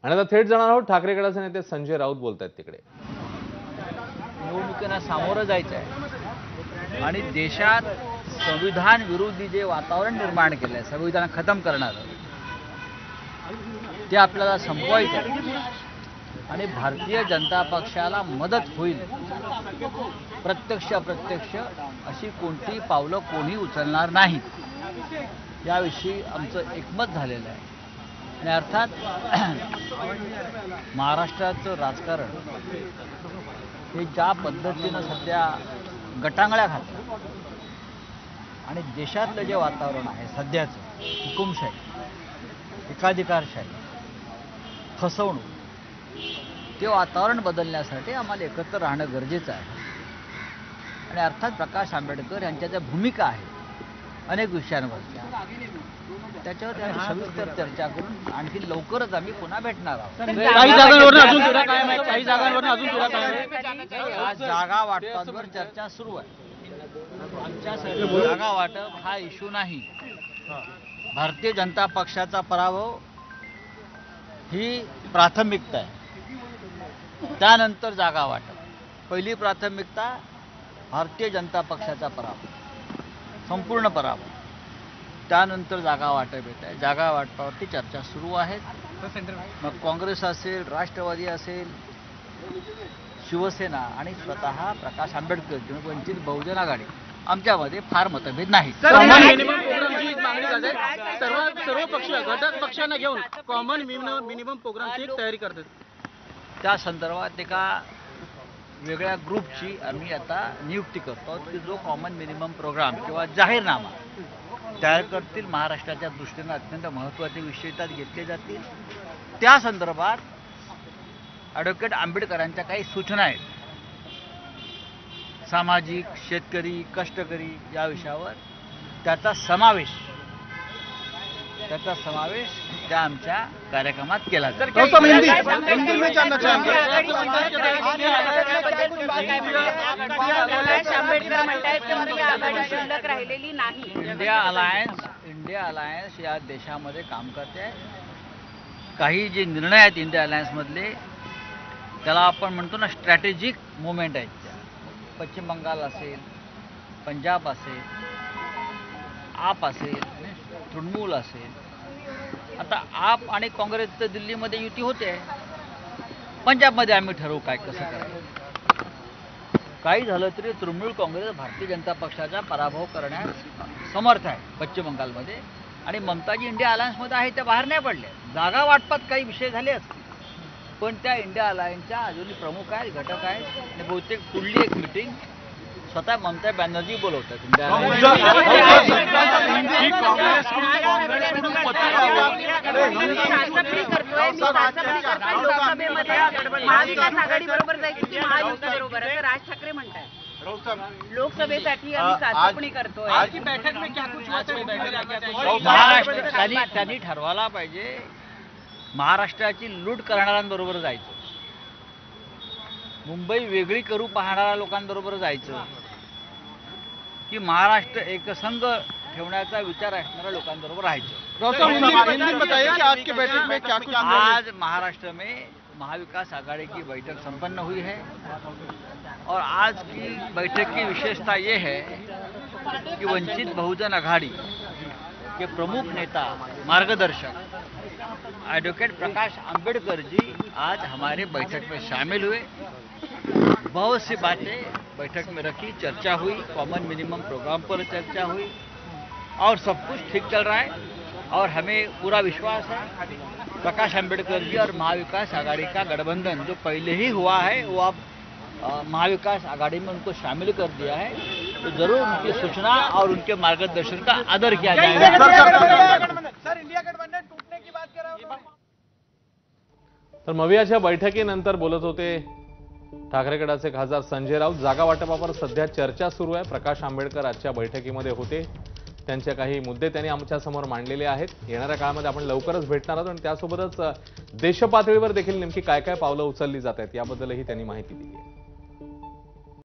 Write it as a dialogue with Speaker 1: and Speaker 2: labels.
Speaker 1: आणि आता थेट जाणार आहोत ठाकरे गटाचे नेते संजय राऊत बोलतायत तिकडे.
Speaker 2: निवडणुकीला सामोरं जायचं आहे आणि देशात संविधान विरोधी जे वातावरण निर्माण केलं आहे, संविधान खतम करणारं, ते आपल्याला संपवायचं आहे. आणि भारतीय जनता पक्षाला मदत होईल प्रत्यक्ष अप्रत्यक्ष अशी कोणती पावलं कोणी उचलणार नाही, याविषयी आमचं एकमत झालेलं आहे. आणि अर्थात महाराष्ट्राचं राजकारण हे ज्या पद्धतीनं सध्या गटांगळ्या घातलं आणि देशातलं जे वातावरण आहे सध्याचं, हुकुमशाही, एकाधिकारशाही, फसवणूक, ते वातावरण बदलण्यासाठी आम्हाला एकत्र राहणं गरजेचं आहे. आणि अर्थात प्रकाश आंबेडकर यांच्या ज्या भूमिका आहेत अनेक विषयांवरच्या, त्याच्यावर त्यांची सविस्तर चर्चा करून आणखी लवकरच आम्ही पुन्हा भेटणार आहोत.
Speaker 3: काही जागांवर अजून तुरा कायम आहे, काही जागांवर अजून तुरा कायम आहे.
Speaker 2: आज जागा वाटपांवर चर्चा सुरू आहे. आमच्यासाठी जागा वाटप हा इश्यू नाही. भारतीय जनता पक्षाचा पराभव ही प्राथमिकता आहे, त्यानंतर जागा वाटप. पहिली प्राथमिकता भारतीय जनता पक्षाचा पराभव, संपूर्ण पराभव, त्यानंतर जागा वाटप येत आहे. जागा वाटपावरती चर्चा सुरू आहेत. मग काँग्रेस असेल, राष्ट्रवादी असेल, शिवसेना आणि स्वतः प्रकाश आंबेडकर किंवा वंचित बहुजन आघाडी, आमच्यामध्ये फार मतभेद नाही.
Speaker 3: कॉमन मिनिमम प्रोग्रामची मागणी करते. सर्व पक्ष घटक पक्षांना घेऊन कॉमन मिनिमम प्रोग्रामची एक तयारी करतात.
Speaker 2: त्या संदर्भात एका वेगळ्या ग्रुपची आम्ही आता नियुक्ती करतो की जो कॉमन मिनिमम प्रोग्राम किंवा जाहीरनामा तयार करतील. महाराष्ट्राच्या दृष्टीनं अत्यंत महत्त्वाचे विषय त्यात घेतले जातील. त्या संदर्भात ॲडव्होकेट आंबेडकरांच्या काही सूचना आहेत, सामाजिक, शेतकरी, कष्टकरी या विषयावर त्याचा समावेश त्या आमच्या कार्यक्रमात केला जाईल. इंडिया अलायन्स या देशामध्ये काम करते आहे. काही जे निर्णय आहेत इंडिया अलायन्समधले, त्याला आपण म्हणतो ना स्ट्रॅटेजिक मुवमेंट आहेत. पश्चिम बंगाल असेल, पंजाब असेल, आप असेल, तृणमूल असेल. आता आप आणि काँग्रेसचं दिल्लीमध्ये युती होते, पंजाबमध्ये आम्ही ठरवू काय कसं करायचं. काही झालं तरी तृणमूल काँग्रेस भारतीय जनता पक्षाचा पराभव करण्यास समर्थ आहे पश्चिम बंगालमध्ये. आणि ममताजी इंडिया अलायन्समध्ये आहे, त्या बाहेर नाही पडल्या. जागा वाटपात काही विषय झाले असतील, पण त्या इंडिया अलायन्सच्या अजूनही प्रमुख आहेत, घटक आहेत. आणि बहुतेक पुढली एक मिटिंग स्वतः ममता बॅनर्जी बोलवतात इंडिया
Speaker 4: राज ठाकरे म्हणतात लोकसभेसाठी आम्ही चाचपणी करतोय.
Speaker 2: महाराष्ट्र त्यांनी ठरवायला पाहिजे महाराष्ट्राची लूट करणाऱ्यांबरोबर जायचं, मुंबई वेगळी करू पाहणाऱ्या लोकांबरोबर जायचं, की महाराष्ट्र एकसंघ ठेवण्याचा विचार असणाऱ्या लोकांबरोबर राहायचं. आज महाराष्ट्र में महाविकास आघाड़ी की बैठक संपन्न हुई है और आज की बैठक की विशेषता ये है कि वंचित बहुजन आघाड़ी के प्रमुख नेता मार्गदर्शक एडवोकेट प्रकाश आंबेडकर जी आज हमारे बैठक में शामिल हुए. बहुत सी बातें बैठक में रखी, चर्चा हुई, कॉमन मिनिमम प्रोग्राम पर चर्चा हुई और सब कुछ ठीक चल रहा है. और हमें पूरा विश्वास है प्रकाश आंबेडकर जी और महाविकास आघाड़ी का गठबंधन जो पहले ही हुआ है वो अब महाविकास आघाड़ी में उनको शामिल कर दिया है, तो जरूर उनकी सूचना और उनके मार्गदर्शन का आदर किया जाएगा.
Speaker 1: तर मवियाच्या बैठकीनंतर बोलत होते ठाकरे गटाचे खासदार संजय राऊत. जागा वाटपावर सध्या चर्चा सुरू आहे. प्रकाश आंबेडकर आजच्या बैठकीमध्ये होते, त्यांचे काही मुद्दे त्यांनी आमच्या समोर मांडलेले आहेत. येणाऱ्या काळामध्ये आपण लवकरच भेटणार आहोत आणि त्यासोबतच देशपातळीवर देखील नेमकी काय काय पावलं उचलली जात आहेत याबद्दलही त्यांनी माहिती दिली आहे.